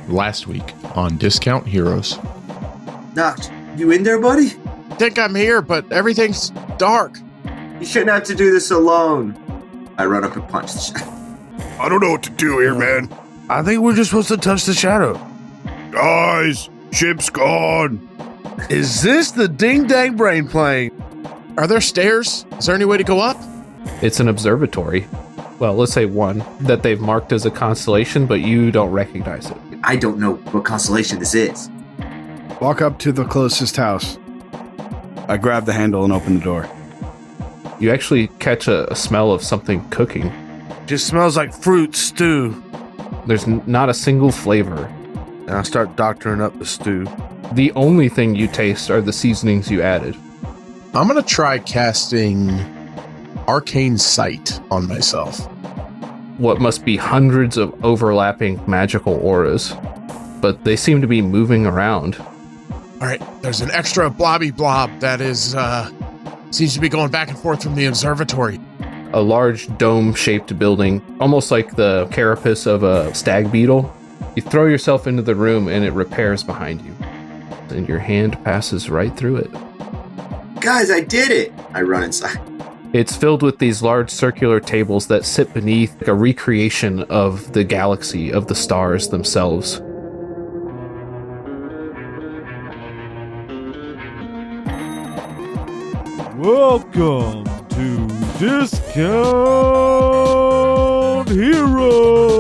last week on Discount Heroes. Noct, you in there, buddy? Think I'm here, but everything's dark. You shouldn't have to do this alone. I run up and punch the shadow. I don't know what to do here, man. I think we're just supposed to touch the shadow. Guys, ship's gone. Is this the Ding Dang Brain playing? Are there stairs? Is there any way to go up? It's an observatory. Well, let's say one that they've marked as a constellation, but you don't recognize it. I don't know what constellation this is. Walk up to the closest house. I grab the handle and open the door. You actually catch a smell of something cooking. Just smells like fruit stew. There's not a single flavor. And I start doctoring up the stew. The only thing you taste are the seasonings you added. I'm going to try casting Arcane Sight on myself. What must be hundreds of overlapping magical auras, but they seem to be moving around. All right, there's an extra blobby blob that is, seems to be going back and forth from the observatory. A large dome-shaped building, almost like the carapace of a stag beetle. You throw yourself into the room and it repairs behind you. And your hand passes right through it. Guys, I did it! I run inside. It's filled with these large circular tables that sit beneath a recreation of the galaxy, of the stars themselves. Welcome to Discount Heroes!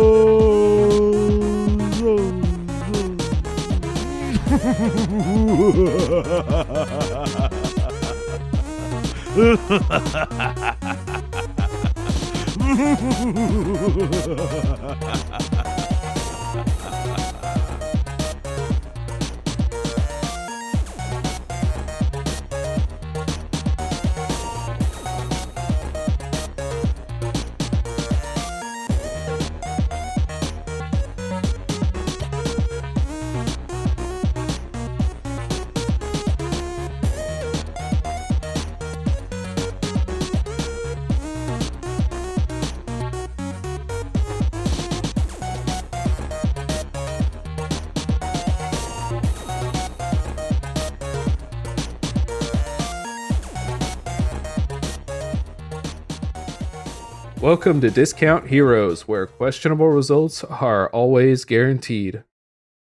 Welcome to Discount Heroes, where questionable results are always guaranteed.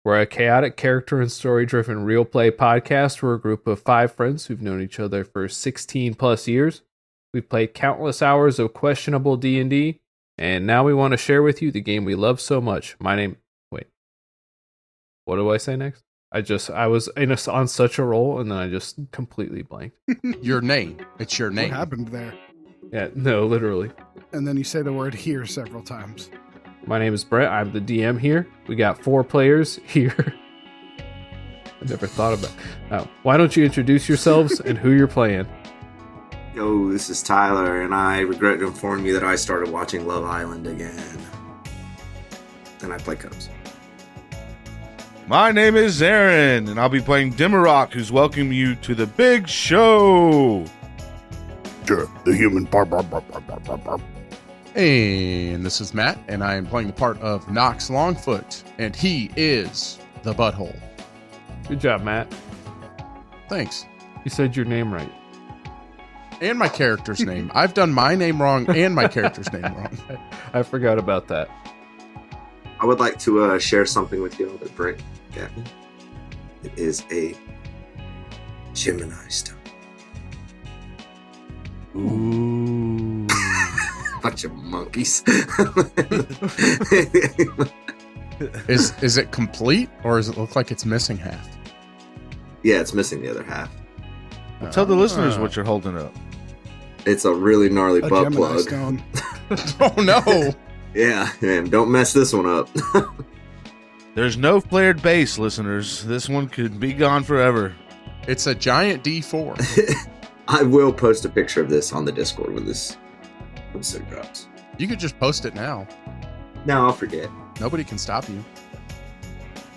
We're a chaotic character and story-driven real play podcast. We're a group of 5 friends who've known each other for 16 plus years. We've played countless hours of questionable D&D, and now we want to share with you the game we love so much. What do I say next? I was on such a roll, and then I just completely blanked. Your name. It's your name. What happened there? Yeah, no, literally. And then you say the word here several times. My name is Brett. I'm the DM here. We got 4 players here. I never thought about it. Why don't you introduce yourselves and who you're playing? Yo, this is Tyler, and I regret to inform you that I started watching Love Island again. And I play Cubs. My name is Aaron, and I'll be playing Dimmerrock, who's welcoming you to the big show. Sure, the human. And this is Matt, and I am playing the part of Knox Longfoot, and he is the butthole. Good job, Matt. Thanks. You said your name right. And my character's name. I've done my name wrong and my character's name wrong. I forgot about that. I would like to share something with you all that Brent got me. It is a Gemini stone. Ooh. Bunch of monkeys. Is it complete, or does it look like it's missing half? Yeah, it's missing the other half. Well, tell the listeners what you're holding up. It's a really gnarly A butt Gemini plug. stone. Oh no! Yeah, man, don't mess this one up. There's no flared base, listeners. This one could be gone forever. It's a giant D4. I will post a picture of this on the Discord when this episode drops. You could just post it now. No, I'll forget. Nobody can stop you.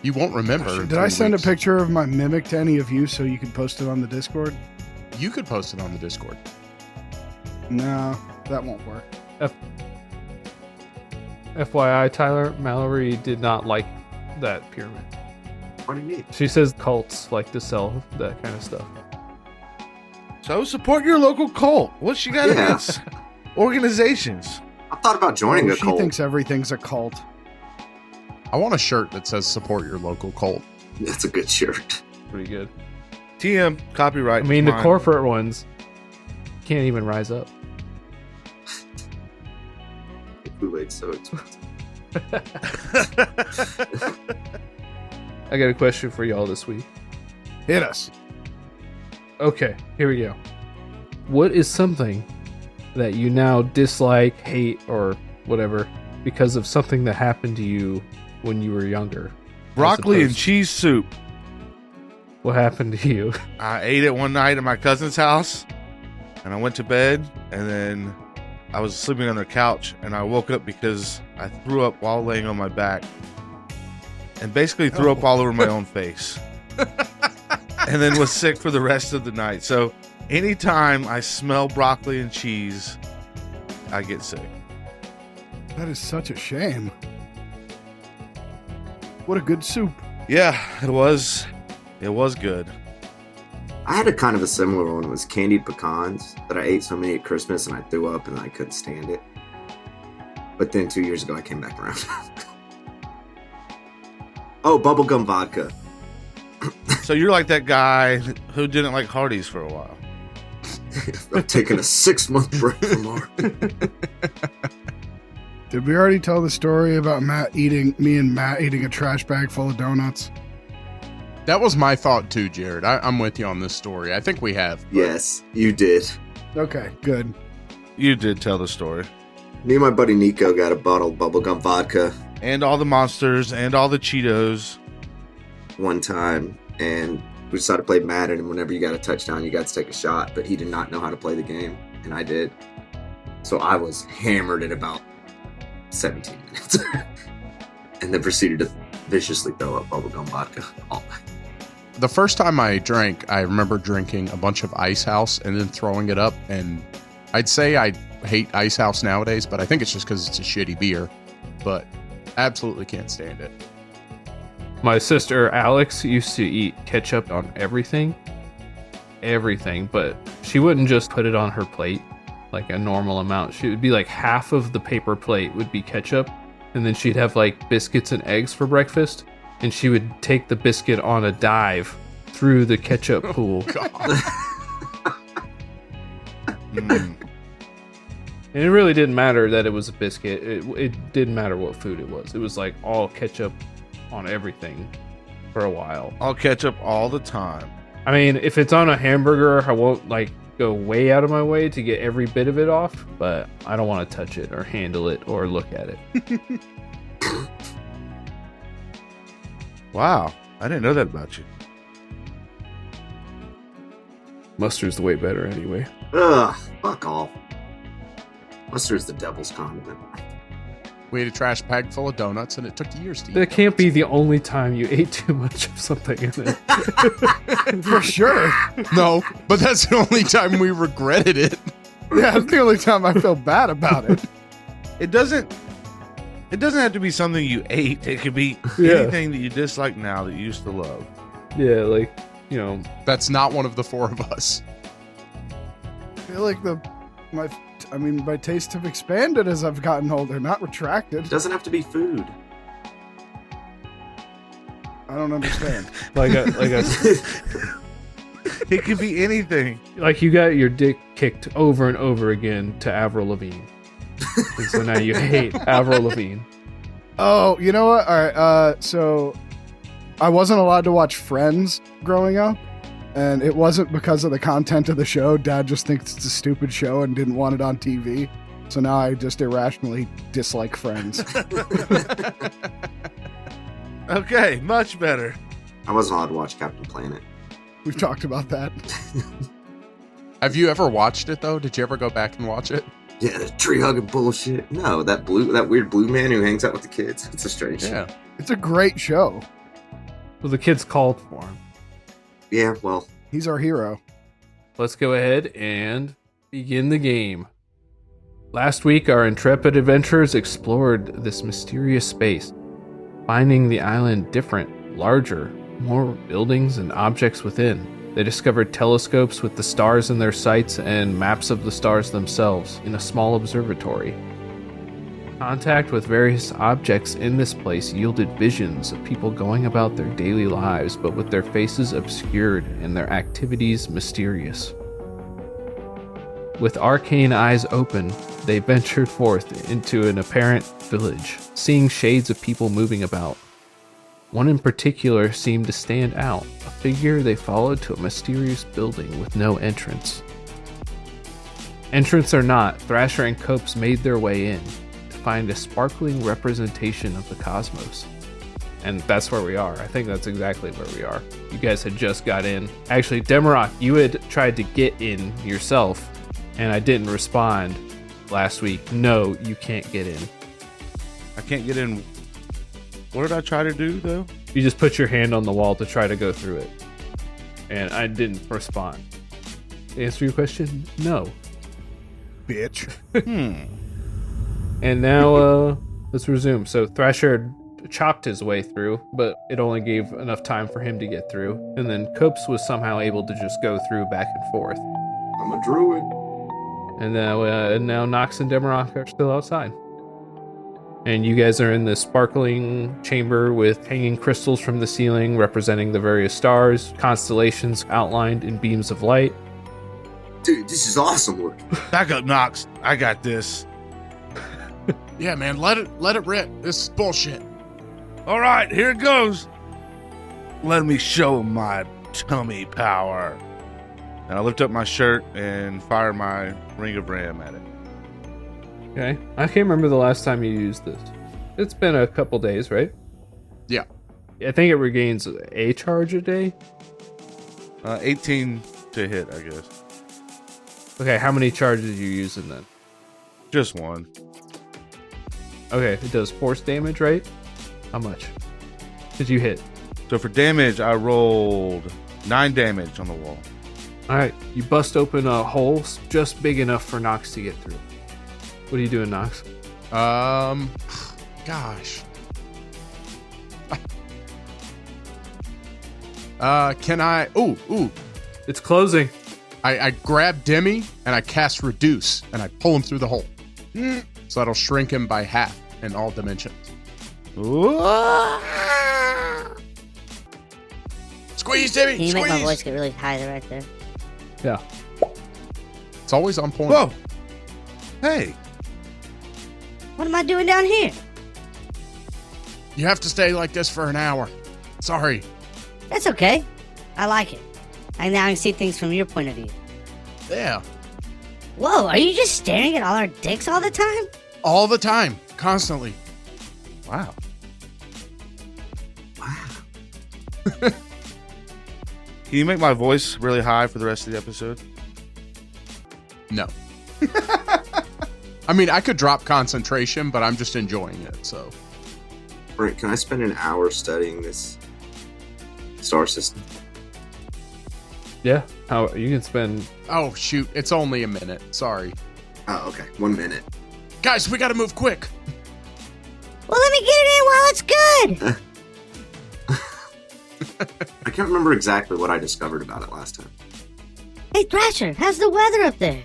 You won't remember. in Did I 3 send weeks. a picture of my mimic to any of you so you could post it on the Discord? You could post it on the Discord. No, that won't work. FYI, Tyler, Mallory did not like that pyramid. What do you need? She says cults like to sell that kind of stuff. So support your local cult. What she got Yeah. against organizations? I thought about joining a She cult. thinks everything's a cult. I want a shirt that says support your local cult. That's a good shirt. Pretty good. TM copyright. I mean, the fine. corporate ones can't even rise up. Kool-Aid's so expensive. I got a question for y'all this week. Hit us. Okay, here we go. What is something that you now dislike, hate, or whatever because of something that happened to you when you were younger? Broccoli and opposed- cheese soup. What happened to you? I ate it one night at my cousin's house, and I went to bed, and then I was sleeping on their couch, and I woke up because I threw up while laying on my back, and basically threw up all over my own face, and then was sick for the rest of the night. So anytime I smell broccoli and cheese, I get sick. That is such a shame. What a good soup. Yeah, it was good. I had a kind of a similar one. It was candied pecans that I ate so many at Christmas and I threw up and I couldn't stand it. But then 2 years ago I came back around. Oh, bubblegum vodka. So you're like that guy who didn't like Hardee's for a while. I'm taking a 6-month break from art. Did we already tell the story about me and Matt eating a trash bag full of donuts? That was my thought too, Jared. I'm with you on this story. I think we have. but- Yes, you did. Okay, good. You did tell the story. Me and my buddy Nico got a bottle of bubblegum vodka And all the monsters and all the Cheetos. one time, and we decided to play Madden, and whenever you got a touchdown, you got to take a shot, but he did not know how to play the game, and I did. So I was hammered in about 17 minutes. And then proceeded to viciously throw up bubblegum vodka all night. The first time I drank, I remember drinking a bunch of Ice House and then throwing it up. And I'd say I hate Ice House nowadays, but I think it's just because it's a shitty beer. But absolutely can't stand it. My sister Alex used to eat ketchup on everything, but she wouldn't just put it on her plate like a normal amount. She would be like half of the paper plate would be ketchup, and then she'd have like biscuits and eggs for breakfast, and she would take the biscuit on a dive through the ketchup pool. Mm. And it really didn't matter that it was a biscuit. It didn't matter what food it was. It was like all ketchup on everything for a while. I'll catch up all the time. I mean, if it's on a hamburger, I won't like go way out of my way to get every bit of it off, but I don't want to touch it or handle it or look at it. Wow, I didn't know that about you. Mustard's way better anyway. Ugh, fuck off. Mustard's the devil's condiment. We ate a trash bag full of donuts, and it took years to eat. That can't be the only time you ate too much of something in it. For sure. No, but that's the only time we regretted it. Yeah, it's the only time I feel bad about it. It doesn't have to be something you ate. It could be Yeah. anything that you dislike now that you used to love. Yeah, like, you know, That's not one of the four of us. I feel like my tastes have expanded as I've gotten older, not retracted. It doesn't have to be food. I don't understand. like It could be anything. like you got your dick kicked over and over again to Avril Lavigne. And so now you hate Avril Lavigne. Oh, you know what? All right. So I wasn't allowed to watch Friends growing up, and it wasn't because of the content of the show. Dad just thinks it's a stupid show and didn't want it on TV. So now I just irrationally dislike Friends. Okay, much better. I wasn't allowed to watch Captain Planet. We've talked about that. Have you ever watched it, though? Did you ever go back and watch it? Yeah, the tree hugging bullshit. No, that weird blue man who hangs out with the kids. It's a strange show. It's a great show. Well, the kids called for him. Yeah, well, He's our hero. Let's go ahead and begin the game. Last week, our intrepid adventurers explored this mysterious space. finding the island different, larger, more buildings and objects within. They discovered telescopes with the stars in their sights and maps of the stars themselves in a small observatory. Contact with various objects in this place yielded visions of people going about their daily lives, but with their faces obscured and their activities mysterious. With arcane eyes open, they ventured forth into an apparent village, seeing shades of people moving about. One in particular seemed to stand out, a figure they followed to a mysterious building with no entrance. Entrance or not, Thrasher and Copes made their way in to find a sparkling representation of the cosmos. And that's where we are. I think that's exactly where we are. You guys had just got in. Actually, Demarok, you had tried to get in yourself, and I didn't respond last week. No, you can't get in. I can't get in. What did I try to do, though? You just put your hand on the wall to try to go through it. And I didn't respond. To answer your question, no. Bitch. And now, let's resume. So Thrasher chopped his way through, but it only gave enough time for him to get through. And then Copes was somehow able to just go through back and forth. I'm a druid. And now Nox and Demarok are still outside. And you guys are in this sparkling chamber with hanging crystals from the ceiling representing the various stars, constellations outlined in beams of light. Dude, this is awesome work. Back up, Nox. I got this. Yeah, man, let it rip. This is bullshit. All right, here it goes. Let me show my tummy power. And I lift up my shirt and fire my ring of ram at it. Okay. I can't remember the last time you used this. It's been a couple days, right? Yeah. I think it regains a charge a day. 18 to hit, I guess. Okay, how many charges are you using then? Just one. Okay, it does force damage, right? How much did you hit? So for damage, I rolled 9 damage on the wall. All right, you bust open a hole just big enough for Nox to get through. What are you doing, Nox? Gosh. Can I? Ooh. It's closing. I grab Demi and I cast Reduce and I pull him through the hole. So that'll shrink him by half in all dimensions. Squeeze, Demi. Can you make my squeeze. voice get really high right there? Yeah. It's always on point. Whoa! Hey! What am I doing down here? You have to stay like this for an hour. Sorry. That's okay. I like it. I now can see things from your point of view. Yeah. Whoa, are you just staring at all our dicks all the time? All the time. Constantly. Wow. Can you make my voice really high for the rest of the episode? No. I mean, I could drop concentration, but I'm just enjoying it, so. Brent, can I spend an hour studying this star system? Yeah. How you can spend. Oh, shoot. It's only a minute. Sorry. Oh, okay. 1 minute. Guys, we gotta move quick. Well, let me get it in while it's good. I can't remember exactly what I discovered about it last time. Hey, Thrasher, how's the weather up there?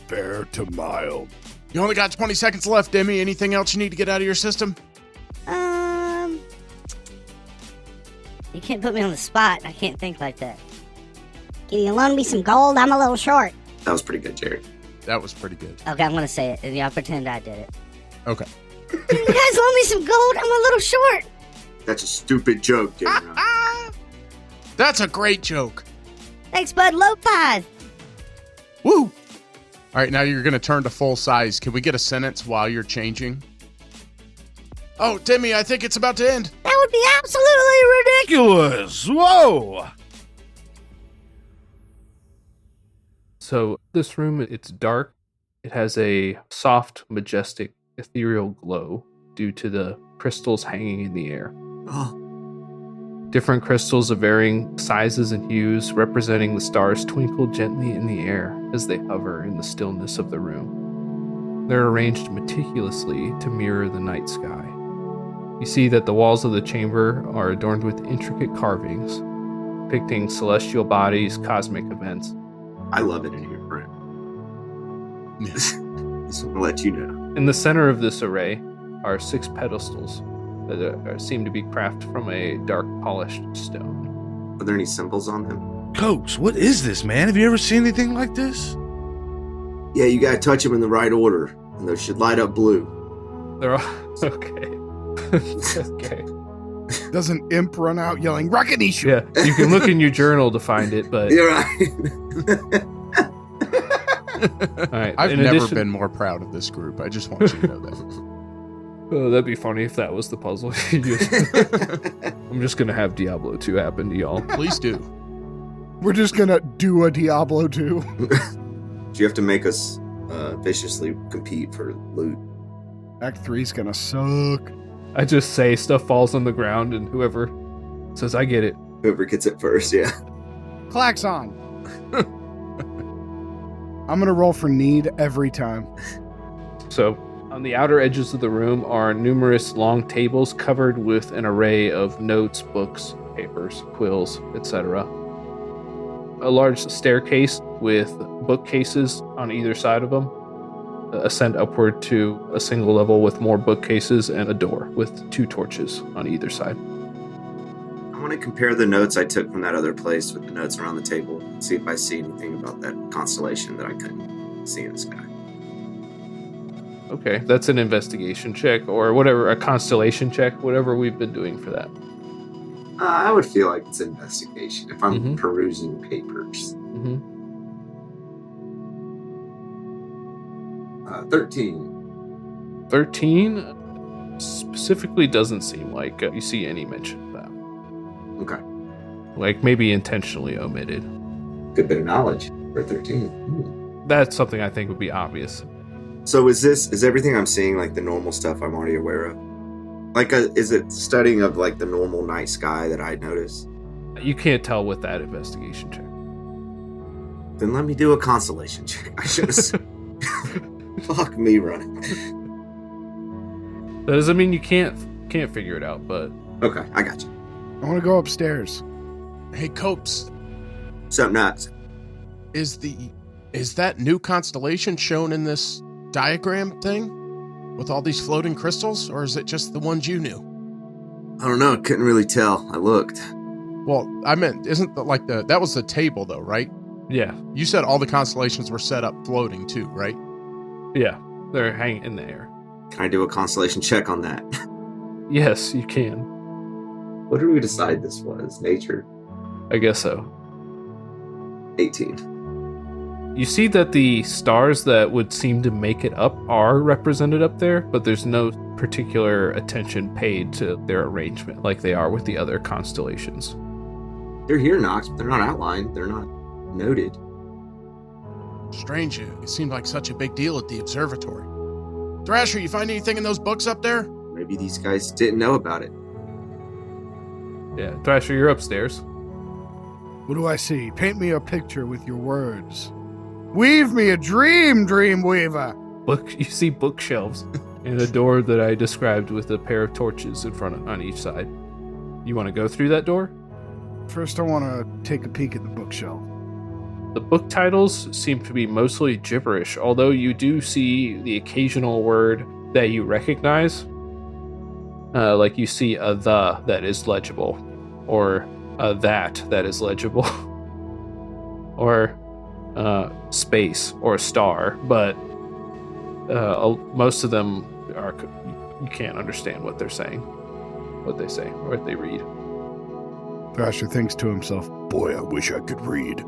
Fair to mild. You only got 20 seconds left, Demi. Anything else you need to get out of your system? You can't put me on the spot. I can't think like that. Can you loan me some gold? I'm a little short. That was pretty good, Jared. That was pretty good. Okay, I'm gonna say it, and y'all pretend I did it. Okay. Can you guys loan me some gold? I'm a little short. That's a stupid joke, Jared. That's a great joke. Thanks, bud. Low five. Woo! All right, now you're going to turn to full size. Can we get a sentence while you're changing? Oh, Demi, I think it's about to end. That would be absolutely ridiculous. Ridiculous! Whoa! So this room, it's dark. It has a soft, majestic, ethereal glow due to the crystals hanging in the air. Oh, Different crystals of varying sizes and hues representing the stars twinkle gently in the air as they hover in the stillness of the room. They're arranged meticulously to mirror the night sky. You see that the walls of the chamber are adorned with intricate carvings, depicting celestial bodies, cosmic events. I love it in here, Brent. Just want to let you know. In the center of this array are 6 pedestals that seem to be crafted from a dark polished stone. Are there any symbols on them? Coach, what is this, man? Have you ever seen anything like this? Yeah, you gotta touch them in the right order, and they should light up blue. They're all okay. Okay. Doesn't Imp run out yelling, Recognition? Yeah, you can look in your journal to find it, but You're right. all right. I've in never addition- been more proud of this group. I just want you to know that. Oh, that'd be funny if that was the puzzle. I'm just gonna have Diablo 2 happen to y'all. Please do. We're just gonna do a Diablo 2. Do you have to make us viciously compete for loot? Act 3's gonna suck. I just say stuff falls on the ground, and whoever says I get it. Whoever gets it first, yeah. Klaxon. I'm gonna roll for need every time. So, on the outer edges of the room are numerous long tables covered with an array of notes, books, papers, quills, etc. A large staircase with bookcases on either side of them ascend upward to a single level with more bookcases and a door with 2 torches on either side. I want to compare the notes I took from that other place with the notes around the table. See if I see anything about that constellation that I couldn't see in the sky. Okay, that's an investigation check or whatever, a constellation check, whatever we've been doing for that. I would feel like it's an investigation if I'm Mhm. perusing papers. 13. 13 specifically doesn't seem like you see any mention of that. Okay. Like maybe intentionally omitted. Good bit of knowledge for 13. That's something I think would be obvious. So is everything I'm seeing like the normal stuff I'm already aware of? Like, is it studying of like the normal night sky that I notice? You can't tell with that investigation check. Then let me do a constellation check. I should have. Fuck me running. That doesn't mean you can't figure it out, but Okay, I got you. I want to go upstairs. Hey, Copes, Something nuts. is that new constellation shown in this diagram thing with all these floating crystals, or is it just the ones you knew? I don't know. Couldn't really tell. I looked. Well, I meant, isn't that was the table though, right? yeah, You said all the constellations were set up floating too, right? yeah, they're hanging in the air. Can I do a constellation check on that? Yes, you can. What did we decide this was? Nature? I guess so. 18. You see that the stars that would seem to make it up are represented up there, but there's no particular attention paid to their arrangement like they are with the other constellations. They're here, Knox, but they're not outlined. They're not noted. Strange, it seemed like such a big deal at the observatory. Thrasher, you find anything in those books up there? Maybe these guys didn't know about it. Yeah, Thrasher, you're upstairs. What do I see? Paint me a picture with your words. Weave me a dream, dream weaver. You see bookshelves and a door that I described with a pair of torches in front on each side. You want to go through that door? First, I want to take a peek at the bookshelf. The book titles seem to be mostly gibberish, although you do see the occasional word that you recognize. Like you see a the that is legible, or a that is legible, or space or star, but most of them are, you can't understand what they're saying, what they say, or what they read. Thrasher thinks to himself, Boy, I wish I could read.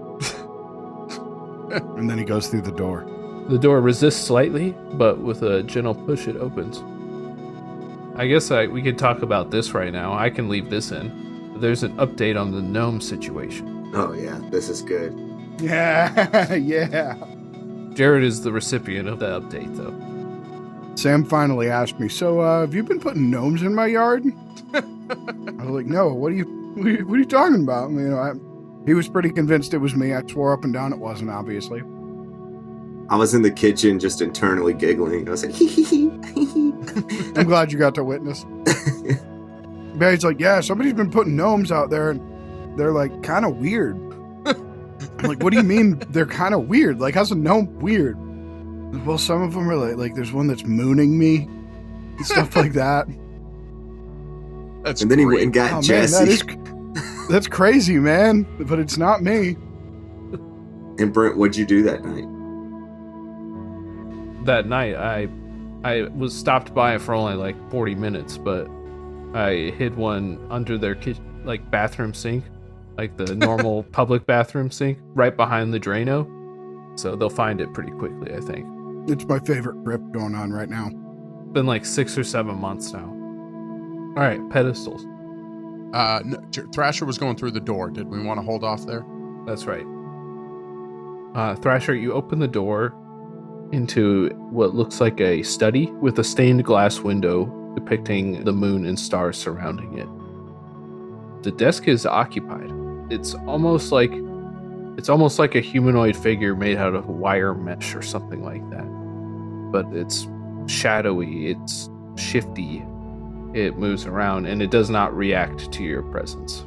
and then he goes through the door. The door resists slightly, but with a gentle push, it opens. I guess we could talk about this right now. I can leave this in. There's an update on the gnome situation. Oh, yeah. This is good. Yeah, yeah. Jared is the recipient of the update, though. Sam finally asked me, so have you been putting gnomes in my yard? I was like, no, what are you talking about? You know, he was pretty convinced it was me. I swore up and down it wasn't, obviously. I was in the kitchen just internally giggling. I was like, hee hee hee. I'm glad you got to witness. Barry's like, yeah, somebody's been putting gnomes out there, and they're like kind of weird. I'm like, what do you mean they're kind of weird? Like, how's a gnome weird? Well, some of them are like there's one that's mooning me and stuff like that. That's And then he great. went and got Oh, Jesse. man, that's crazy, man. But it's not me. And Brent, what'd you do that night? That night, I was stopped by for only like 40 minutes, but I hid one under their like bathroom sink, like the normal public bathroom sink, right behind the Drano. So they'll find it pretty quickly, I think. It's my favorite grip going on right now. Been like 6 or 7 months now. All right, pedestals. No, Thrasher was going through the door. Did we want to hold off there? That's right. Thrasher, you open the door into what looks like a study with a stained glass window depicting the moon and stars surrounding it. The desk is occupied. It's almost like a humanoid figure made out of wire mesh or something like that. But it's shadowy, it's shifty, it moves around, and it does not react to your presence.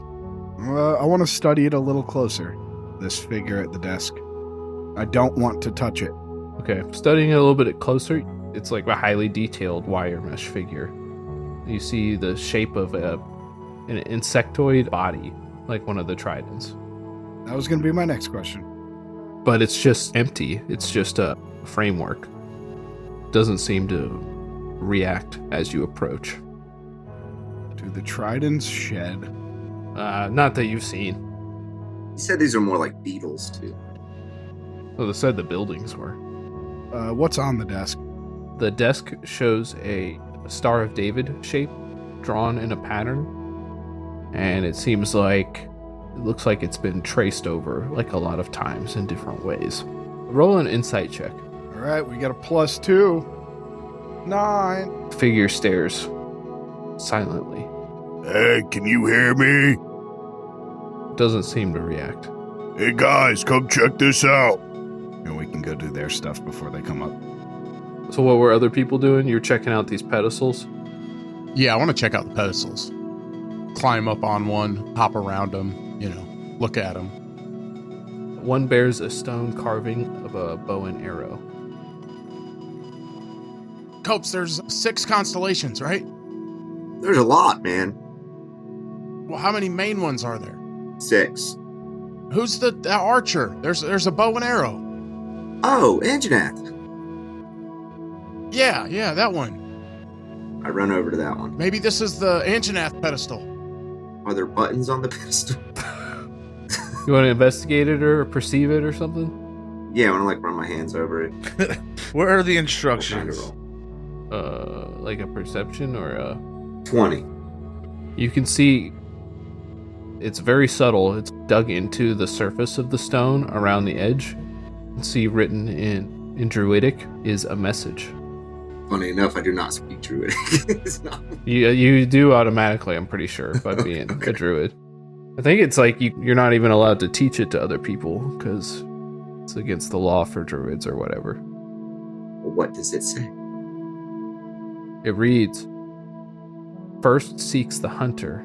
I want to study it a little closer, this figure at the desk. I don't want to touch it. Okay, studying it a little bit closer, it's like a highly detailed wire mesh figure. You see the shape of an insectoid body, like one of the tridents. That was going to be my next question. But it's just empty. It's just a framework. Doesn't seem to react as you approach. Do the tridents shed? Not that you've seen. He said these are more like beetles, too. Well, they said the buildings were. What's on the desk? The desk shows a Star of David shape drawn in a pattern. And it seems like it looks like it's been traced over like a lot of times in different ways. Roll an insight check. All right, we got a +2. 9. Figure stares silently. Hey, can you hear me? Doesn't seem to react. Hey guys, come check this out. And we can go do their stuff before they come up. So what were other people doing? You're checking out these pedestals? Yeah, I want to check out the pedestals. Climb up on one, hop around them, look at them. One bears a stone carving of a bow and arrow. Copes, there's 6 constellations, right? There's a lot, man. Well, how many main ones are there? 6. Who's the archer? There's a bow and arrow. Oh, Anjanath. Yeah, that one. I run over to that one. Maybe this is the Anjanath pedestal. Are there buttons on the pistol? You want to investigate it or perceive it or something? Yeah, I want to run my hands over it. Where are the What kind instructions? of roll? Like a perception or a... 20. You can see it's very subtle. It's dug into the surface of the stone around the edge. You can see written in Druidic is a message. Funny enough, I do not speak Druidic. It's not- You do automatically, I'm pretty sure, by being Okay. a druid. I think it's like you're not even allowed to teach it to other people because it's against the law for druids or whatever. Well, what does it say? It reads, "First seeks the hunter,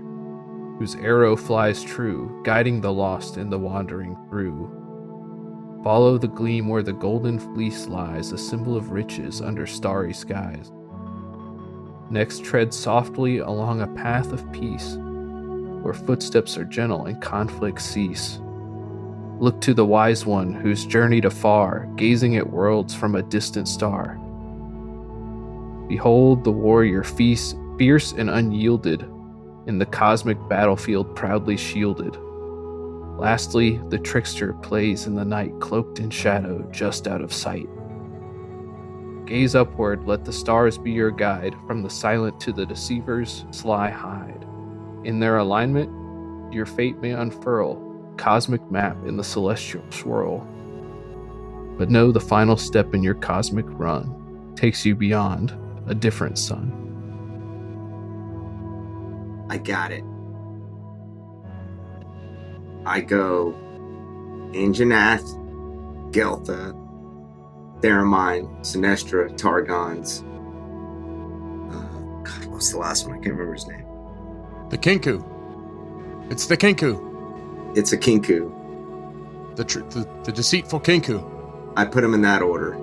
whose arrow flies true, guiding the lost and the wandering through. Follow the gleam where the golden fleece lies, a symbol of riches under starry skies. Next tread softly along a path of peace, where footsteps are gentle and conflicts cease. Look to the wise one who's journeyed afar, gazing at worlds from a distant star. Behold the warrior fierce and unyielded, in the cosmic battlefield proudly shielded. Lastly, the trickster plays in the night, cloaked in shadow, just out of sight. Gaze upward, let the stars be your guide, from the silent to the deceiver's sly hide. In their alignment, your fate may unfurl, cosmic map in the celestial swirl. But know the final step in your cosmic run takes you beyond a different sun." I got it. I go Anjanath, Geltha, Theramine, Sinestra, Targons. God, what's the last one? I can't remember his name. The Kinku. It's the Kinku. It's a Kinku. The deceitful Kinku. I put them in that order.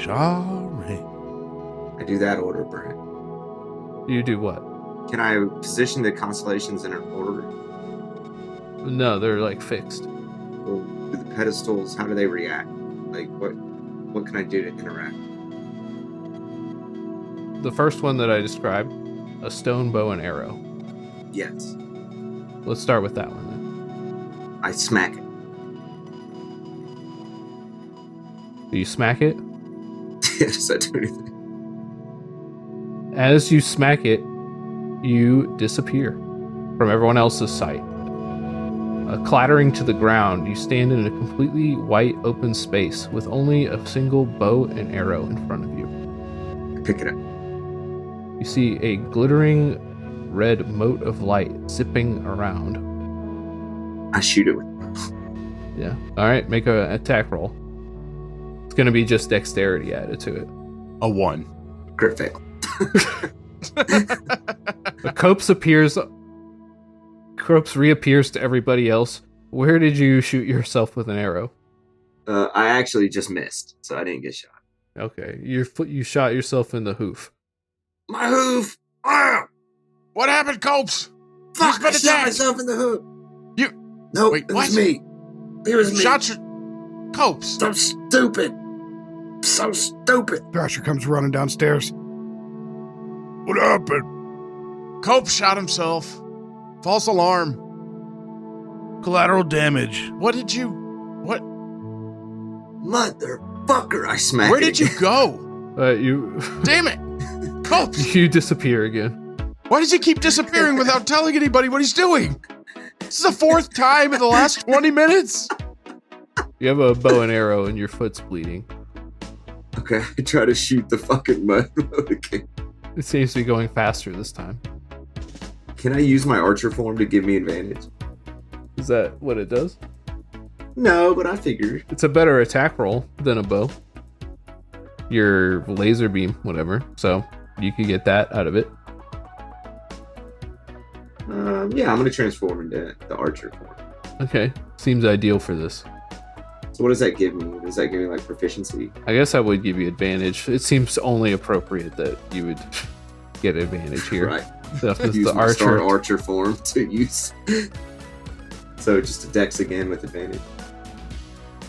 Sorry. I do that order, Brent. You do what? Can I position the constellations in an order? No, they're like fixed. Well, do the pedestals, how do they react? Like, what can I do to interact? The first one that I described, a stone bow and arrow. Yes. Let's start with that one then. I smack it. Do you smack it? Does that do anything? As you smack it, you disappear from everyone else's sight. Clattering to the ground, you stand in a completely white open space with only a single bow and arrow in front of you. I pick it up. You see a glittering red mote of light zipping around. I shoot it with. Yeah. All right, make an attack roll. It's going to be just dexterity added to it. A 1. Crit fail. The Copes reappears to everybody else. Where did you shoot yourself with an arrow? I actually just missed, so I didn't get shot. Okay, you shot yourself in the hoof. My hoof! Ah! What happened, Copes? Fuck! been I shot attacked. myself in the hoof. You- Nope, Wait, it was what? me. It was me. Shot your Copes. So stupid. So stupid. Thrasher comes running downstairs. What happened? Copes shot himself. False alarm. Collateral damage. What did you? What? Motherfucker! I smacked. Where it did you again. go? You Damn it, Copes! you disappear again. Why does he keep disappearing without telling anybody what he's doing? This is the 4th time in the last 20 minutes. You have a bow and arrow and your foot's bleeding. Okay, I try to shoot the fucking mud again. It seems to be going faster this time. Can I use my archer form to give me advantage? Is that what it does? No, but I figured. It's a better attack roll than a bow. Your laser beam, whatever. So you could get that out of it. Yeah, I'm gonna transform into the archer form. Okay, seems ideal for this. So what does that give me? Does that give me like proficiency? I guess I would give you advantage. It seems only appropriate that you would get advantage here. Right. Stuff is Use the my star archer. archer form to use. So just a dex again with advantage.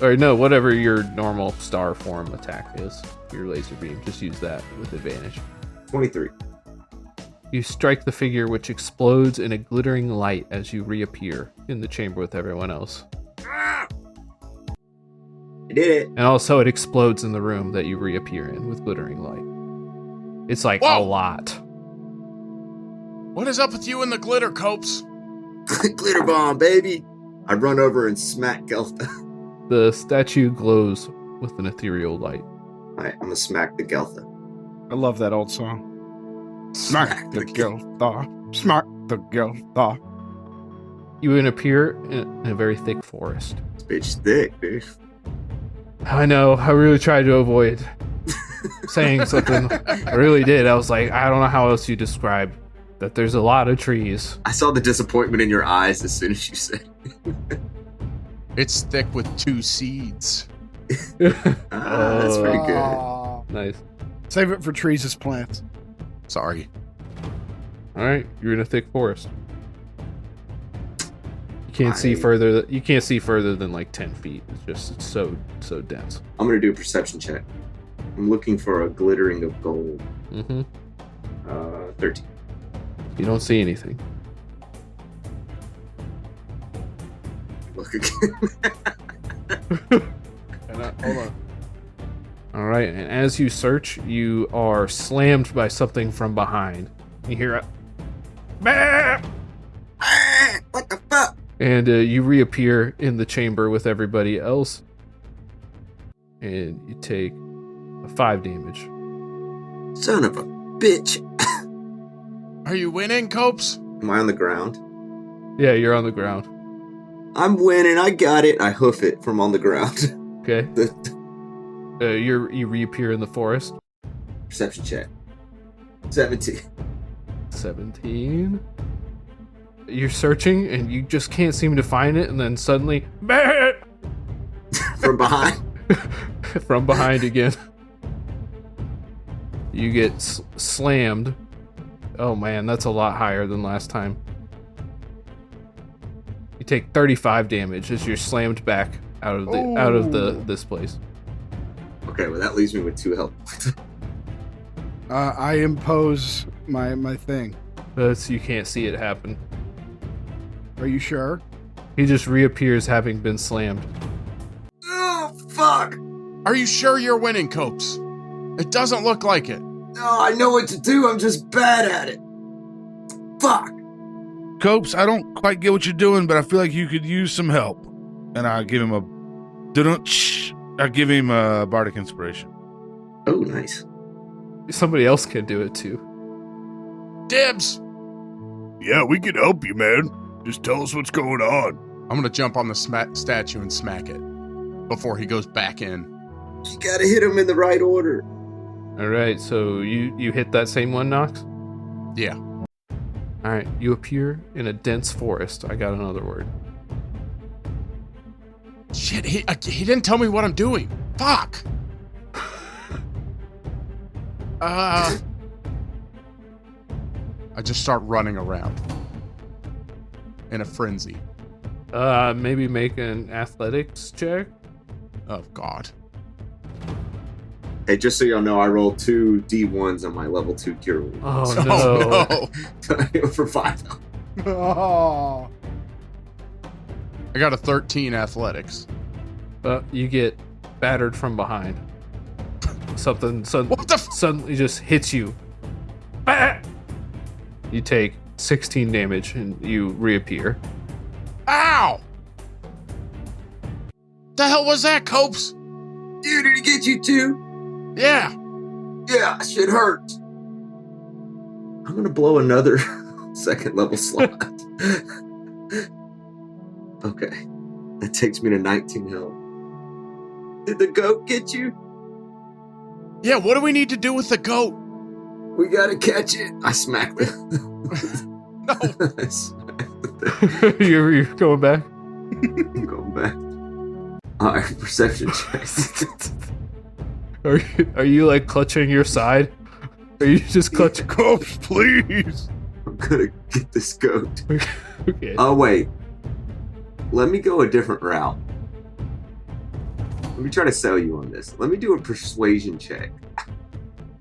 Or no, whatever your normal star form attack is. Your laser beam. Just use that with advantage. 23. You strike the figure, which explodes in a glittering light as you reappear in the chamber with everyone else. I did it. And also it explodes in the room that you reappear in with glittering light. It's like Whoa! a lot. What is up with you and the glitter, Copes? Glitter bomb, baby. I run over and smack Geltha. The statue glows with an ethereal light. Alright, I'm gonna smack the Geltha. I love that old song. Smack the Geltha. Smack the Geltha. You appear in a very thick forest. This bitch thick, dude. I know, I really tried to avoid saying something. I really did. I was like, I don't know how else you describe that there's a lot of trees. I saw the disappointment in your eyes as soon as you said It's thick with 2 seeds. that's pretty good. Aw. Nice. Save it for trees as plants. Sorry. Alright, you're in a thick forest. You can't see further. You can't see further than like 10 feet. It's so dense. I'm gonna do a perception check. I'm looking for a glittering of gold. Mm-hmm. 13. You don't see anything. Look again. Hold on. All right, and as you search, you are slammed by something from behind. You hear a "Bah!" What the fuck? and you reappear in the chamber with everybody else, and you take 5 damage. Son of a bitch. Are you winning, Copes? Am I on the ground? Yeah, you're on the ground. I'm winning. I got it. I hoof it from on the ground. Okay. You reappear in the forest. Perception check. 17. 17. You're searching and you just can't seem to find it, and then suddenly, From behind. from behind again, you get slammed. Oh man, that's a lot higher than last time. You take 35 damage as you're slammed back out of this place. Okay, well that leaves me with 2 health points. I impose my thing. But you can't see it happen. Are you sure? He just reappears having been slammed. Oh, fuck! Are you sure you're winning, Copes? It doesn't look like it. No, I know what to do. I'm just bad at it. Fuck. Copes, I don't quite get what you're doing, but I feel like you could use some help. And I give him a bardic inspiration. Oh, nice. Somebody else can do it too. Dibs! Yeah, we can help you, man. Just tell us what's going on. I'm gonna jump on the statue and smack it before he goes back in. You gotta hit him in the right order. All right, so you hit that same one, Nox? Yeah. All right, you appear in a dense forest. I got another word. Shit, he didn't tell me what I'm doing. Fuck! I just start running around in a frenzy. Maybe make an athletics check. Oh, God. Hey, just so y'all know, I rolled 2 D1s on my level 2 cure wound. Oh, no. For 5 health. Oh. I got a 13 athletics. You get battered from behind. Something What the suddenly just hits you. You take 16 damage and you reappear. Ow! The hell was that, Copes? Dude, did he get you too? Yeah. Yeah, shit hurts. I'm gonna blow another 2nd level slot. Okay. That takes me to 19 health. Did the goat get you? Yeah, what do we need to do with the goat? We gotta catch it. I smacked it. No. I smacked it. You're going back? I'm going back. Alright, perception checks. Are you like clutching your side? Are you just clutching? Copes, please. I'm gonna get this goat. Okay. Oh, wait. Let me go a different route. Let me try to sell you on this. Let me do a persuasion check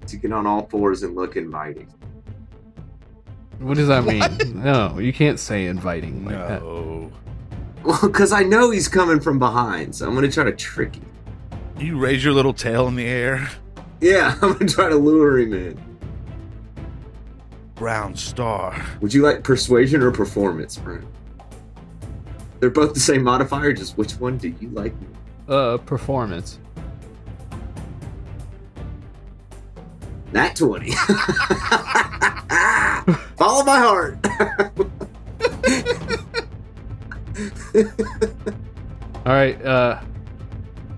to get on all fours and look inviting. What does that mean? No, you can't say inviting like that. No. Well, because I know he's coming from behind, so I'm going to try to trick him. You raise your little tail in the air. Yeah, I'm going to try to lure him in. Brown star. Would you like persuasion or performance, Brent? They're both the same modifier, just which one do you like more? Performance. Nat 20. Follow my heart. All right.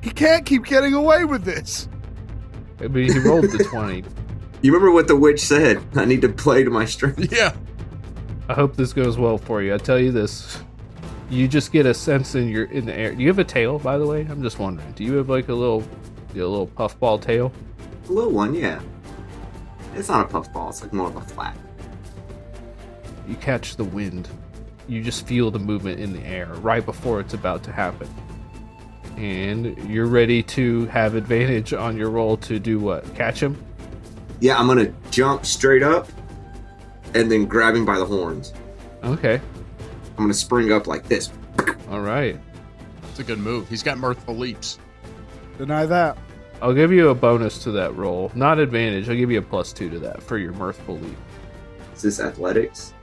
He can't keep getting away with this. I mean, he rolled the 20. You remember what the witch said? I need to play to my strength. Yeah. I hope this goes well for you. I tell you this. You just get a sense in the air. Do you have a tail, by the way? I'm just wondering. Do you have like a little puffball tail? A little one, yeah. It's not a puffball. It's like more of a flat. You catch the wind. You just feel the movement in the air right before it's about to happen. And you're ready to have advantage on your roll to do what? Catch him? Yeah, I'm gonna jump straight up and then grab him by the horns. Okay. I'm gonna spring up like this. All right. It's a good move. He's got mirthful leaps. Deny that. I'll give you a bonus to that roll. Not advantage. I'll give you a +2 to that for your mirthful leap. Is this athletics?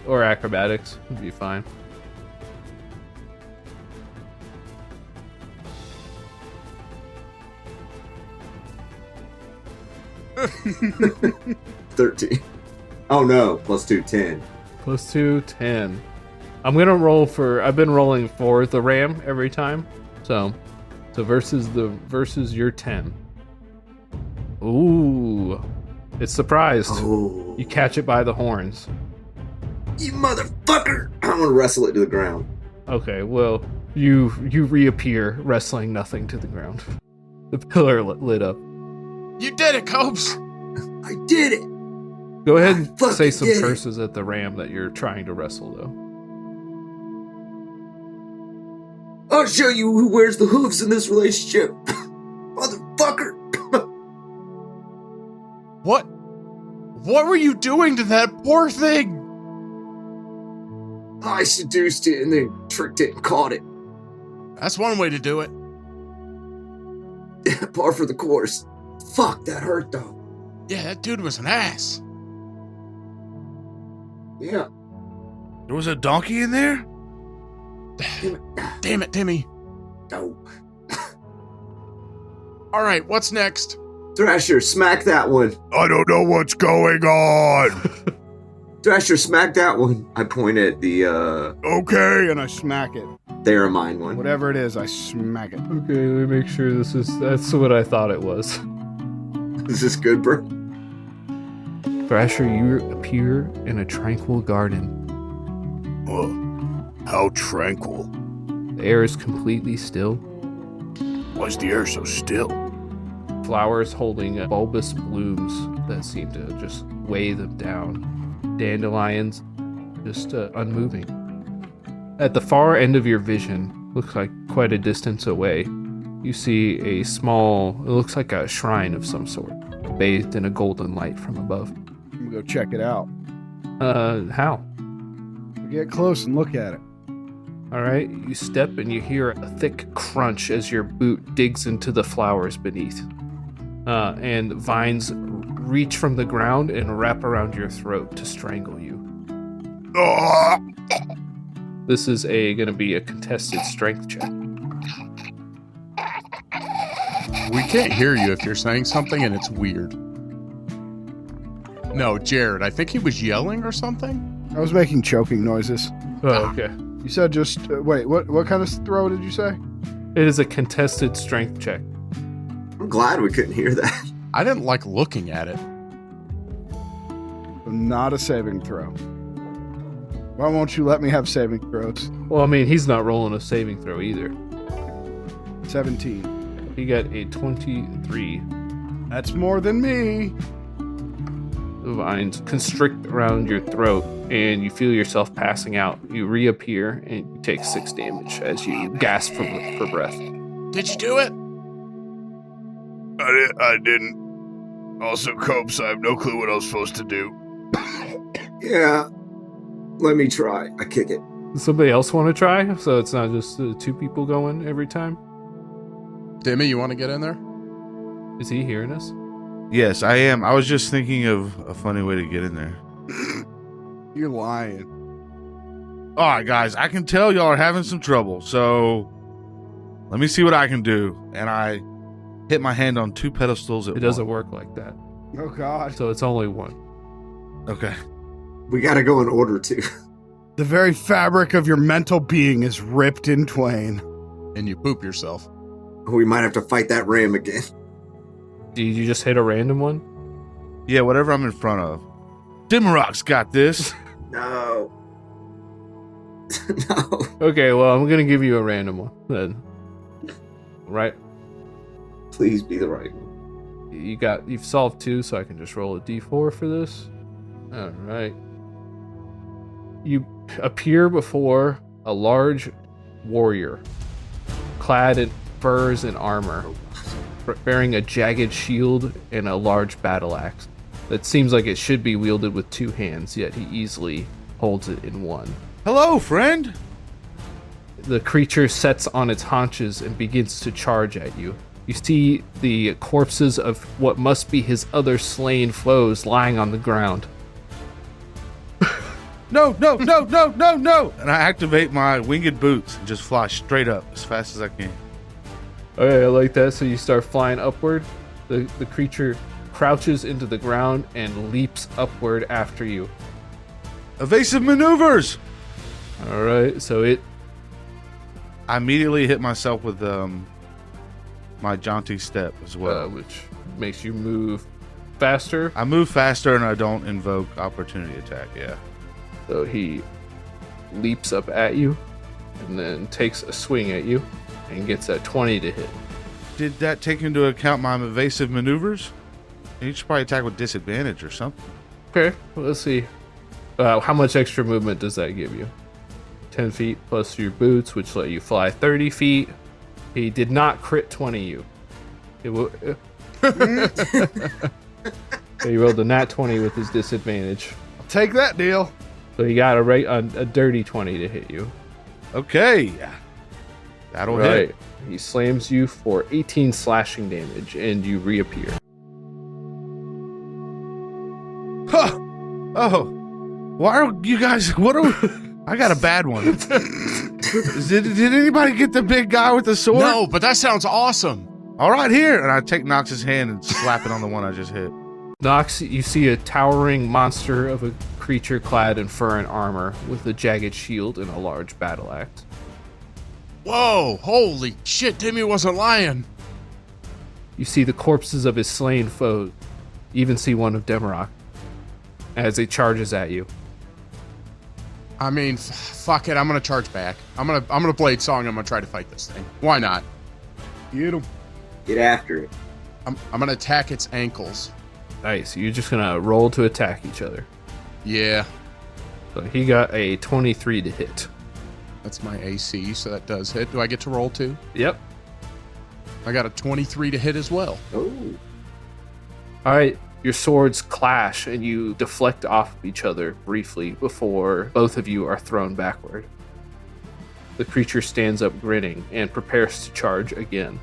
Or acrobatics. Would be fine. $13. Oh no, +2, 10. +2, 10. I'm gonna roll I've been rolling for the ram every time. So versus your 10. Ooh. It's surprised. Oh. You catch it by the horns. You motherfucker! I'm gonna wrestle it to the ground. Okay, well, you reappear, wrestling nothing to the ground. The pillar lit up. You did it, Copes! I did it! Go ahead I and fucking say some did it. curses at the ram that you're trying to wrestle, though. I'll show you who wears the hooves in this relationship. Motherfucker! What? What were you doing to that poor thing? I seduced it and then tricked it and caught it. That's one way to do it. Par for the course. Fuck, that hurt though. Yeah, that dude was an ass. Yeah. There was a donkey in there? Damn it, Timmy. No. All right, what's next? Thrasher, smack that one. I don't know what's going on. Thrasher, smack that one. I point at the, Okay. And I smack it. Theramine one. Whatever it is, I smack it. Okay, let me make sure that's what I thought it was. Is this good, bro? Thrasher, you appear in a tranquil garden. How tranquil. The air is completely still. Why is the air so still? Flowers holding bulbous blooms that seem to just weigh them down. Dandelions just unmoving. At the far end of your vision, looks like quite a distance away, you see a small, it looks like a shrine of some sort, bathed in a golden light from above. I'm gonna go check it out. How? Get close and look at it. Alright, you step and you hear a thick crunch as your boot digs into the flowers beneath. And vines reach from the ground and wrap around your throat to strangle you. Ah! This is going to be a contested strength check. We can't hear you if you're saying something and it's weird. No, Jared, I think he was yelling or something. I was making choking noises. Oh, okay. You said just wait. What kind of throw did you say? It is a contested strength check. I'm glad we couldn't hear that. I didn't like looking at it. Not a saving throw. Why won't you let me have saving throws? Well, I mean, he's not rolling a saving throw either. 17. He got a 23. That's more than me. The vines constrict around your throat, and you feel yourself passing out. You reappear, and you take 6 damage as you gasp for breath. Did you do it? I didn't. Also, Copes, I have no clue what I was supposed to do. Yeah. Let me try. I kick it. Does somebody else want to try? So it's not just 2 people going every time? Demi, you want to get in there? Is he hearing us? Yes, I am. I was just thinking of a funny way to get in there. You're lying. All right, guys, I can tell y'all are having some trouble, so let me see what I can do. And I hit my hand on 2 pedestals at It doesn't once. work like that. Oh God. So it's only 1. Okay. We gotta go in order too. The very fabric of your mental being is ripped in twain. And you poop yourself. We might have to fight that ram again. Did you just hit a random one? Yeah, whatever I'm in front of. Dimrock's got this. No. No. Okay, well, I'm going to give you a random one then. Right? Please be the right one. You've solved 2, so I can just roll a d4 for this. All right. You appear before a large warrior, clad in furs and armor, bearing a jagged shield and a large battle axe that seems like it should be wielded with 2 hands, yet he easily holds it in one. Hello, friend. The creature sets on its haunches and begins to charge at you. You see the corpses of what must be his other slain foes lying on the ground. No, no, no, no, no, no. And I activate my winged boots and just fly straight up as fast as I can. Okay, I like that. So you start flying upward. The creature crouches into the ground and leaps upward after you. Evasive maneuvers. All right, so I immediately hit myself with my jaunty step as well. which makes you move faster. I move faster and I don't invoke opportunity attack, yeah. So he leaps up at you and then takes a swing at you and gets a 20 to hit. Did that take into account my evasive maneuvers? You should probably attack with disadvantage or something. Okay, well, let's see. How much extra movement does that give you? 10 feet plus your boots, which let you fly 30 feet. He did not crit 20 you. He rolled a nat 20 with his disadvantage. I'll take that deal. So he got a dirty 20 to hit you. Okay. That'll hit. He slams you for 18 slashing damage, and you reappear. Huh. Oh. Why are you guys... I got a bad one. Did anybody get the big guy with the sword? No, but that sounds awesome. All right, here. And I take Nox's hand and slap it on the one I just hit. Nox, you see a towering monster of a creature clad in fur and armor with a jagged shield and a large battle axe. Whoa, holy shit, Timmy wasn't lying. You see the corpses of his slain foes. You even see one of Demarok as he charges at you. I mean, fuck it, I'm gonna charge back. I'm gonna blade song. I'm gonna try to fight this thing. Why not? Get him. Get after it. I'm gonna attack its ankles. Nice. You're just gonna roll to attack each other. Yeah, So he got a 23 to hit. that's my AC, so that does hit. Do I get to roll too? Yep. I got a 23 to hit as well. Oh. All right. Your swords clash and you deflect off each other briefly before both of you are thrown backward. The creature stands up grinning and prepares to charge again.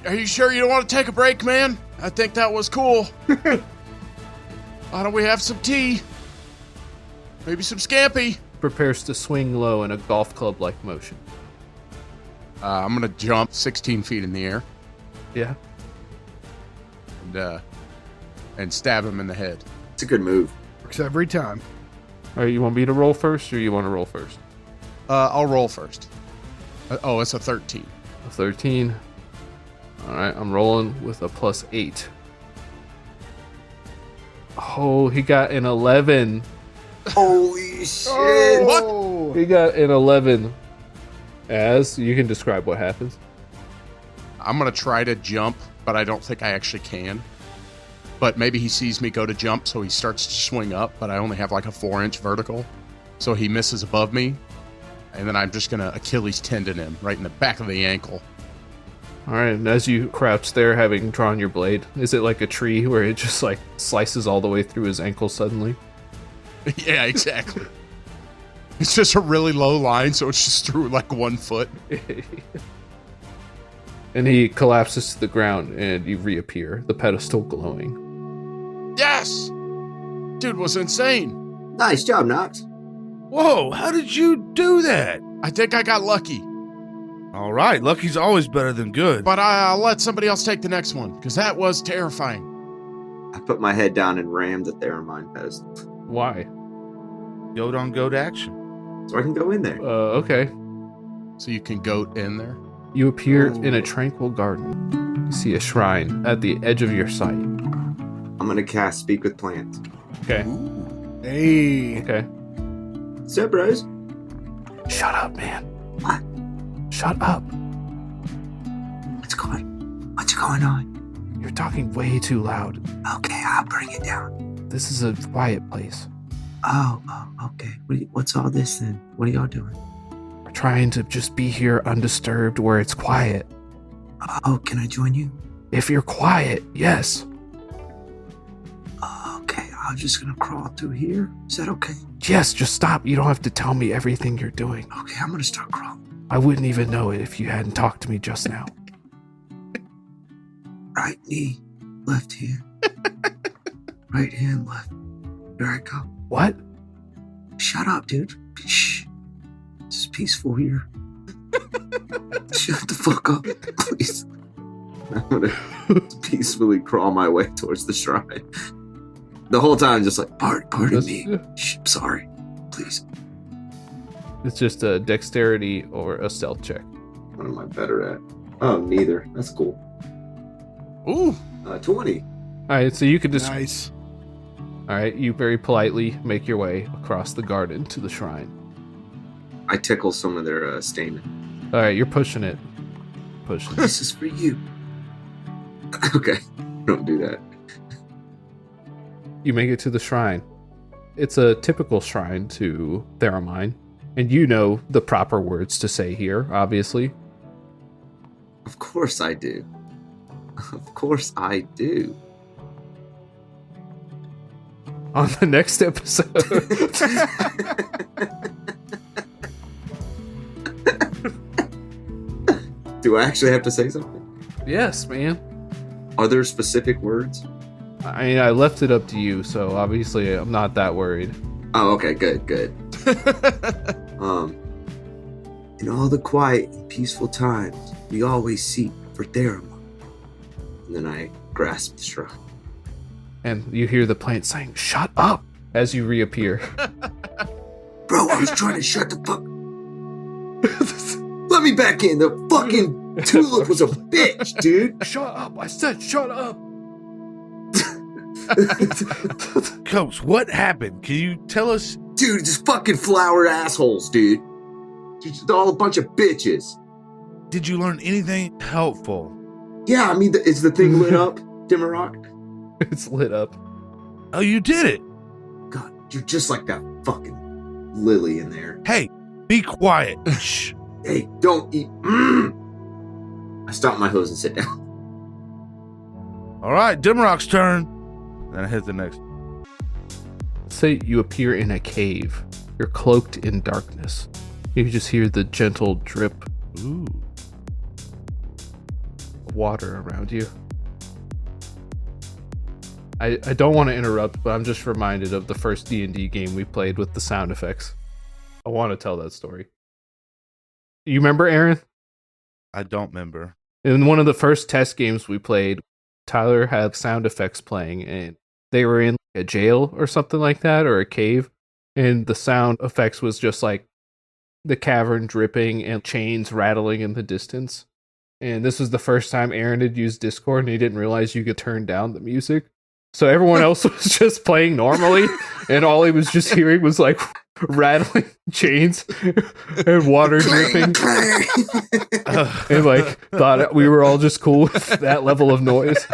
Are you sure you don't want to take a break, man? I think that was cool. Why don't we have some tea? Maybe some scampi? Prepares to swing low in a golf club-like motion. I'm gonna jump 16 feet in the air Yeah. and stab him in the head. It's a good move. Works every time. All right, you want me to roll first or you want to roll first? I'll roll first. It's a 13. A 13. All right, I'm rolling with a +8. Oh, he got an 11. Holy shit. What? He got an 11. As you can describe what happens. I'm gonna try to jump, but I don't think I actually can. But maybe he sees me go to jump, so he starts to swing up, but I only have like a 4-inch vertical. So he misses above me, and then I'm just gonna Achilles tendon him right in the back of the ankle. All right, and as you crouch there, having drawn your blade, is it like a tree where it just like slices all the way through his ankle suddenly? Yeah, exactly. It's just a really low line, so it's just through like 1 foot. And he collapses to the ground, and you reappear, the pedestal glowing. Yes! Dude was insane. Nice job, Nox. Whoa, how did you do that? I think I got lucky, All right, lucky's always better than good. but I'll let somebody else take the next one, because that was terrifying. I put my head down and rammed the Theramine pedestal Why? Goat on goat action. so I can go in there. Okay. So you can goat in there. You appear in a tranquil garden. You see a shrine at the edge of your sight. I'm going to cast Speak with Plants. Okay. Hey. Okay. What's up, bros? Shut up, man. What? Shut up. What's going on? You're talking way too loud. Okay, I'll bring it down. This is a quiet place. Oh, okay. What's all this then? What are y'all doing? We're trying to just be here undisturbed where it's quiet. Oh, can I join you? If you're quiet, yes. Okay, I'm just gonna crawl through here. Is that okay? Yes, just stop. You don't have to tell me everything you're doing. Okay, I'm gonna start crawling. I wouldn't even know it if you hadn't talked to me just now. Right knee, left hand. Right hand, left. Here I go. What? Shut up, dude. Shh. This is peaceful here. Shut the fuck up, please. I'm gonna peacefully crawl my way towards the shrine. The whole time, just like, pardon me. Shh, sorry. Please. It's just a dexterity or a stealth check. What am I better at? Oh, neither. That's cool. Ooh. 20. All right, so you could Nice. All right, you very politely make your way across the garden to the shrine. I tickle some of their stamen. All right, you're pushing it. Pushing it. This is for you. Okay, don't do that. You make it to the shrine. It's a typical shrine to Theramine, and you know the proper words to say here, obviously. Of course I do. Of course I do. On the next episode. Do I actually have to say something? Yes, man. Are there specific words? I mean, I left it up to you, so obviously I'm not that worried. Oh, okay, good. In all the quiet and peaceful times, we always seek for Theramine. And then I grasp the shrine. And you hear the plant saying, "Shut up," as you reappear. Bro, I was trying to shut the fuck. Let me back in. The fucking tulip was a bitch, dude. Shut up. I said shut up. Copes, what happened? Can you tell us? Dude, just fucking flower assholes, dude. Just all a bunch of bitches. Did you learn anything helpful? Yeah, I mean, is the thing lit up, Dimmerock? It's lit up. Oh, you did it. God, you're just like that fucking lily in there. Hey, be quiet. Shh. Hey, don't eat. I stop my hose and sit down. All right, Dimrock's turn. Then I hit the next. Say you appear in a cave. You're cloaked in darkness. You just hear the gentle drip Ooh. of water around you. I don't want to interrupt, but I'm just reminded of the first D&D game we played with the sound effects. I want to tell that story. You remember, Aaron? I don't remember. In one of the first test games we played, Tyler had sound effects playing, and they were in a jail or something like that, or a cave, and the sound effects was just like the cavern dripping and chains rattling in the distance. And this was the first time Aaron had used Discord, and he didn't realize you could turn down the music. So everyone else was just playing normally, and all he was just hearing was like rattling chains and water dripping. And like thought we were all just cool with that level of noise.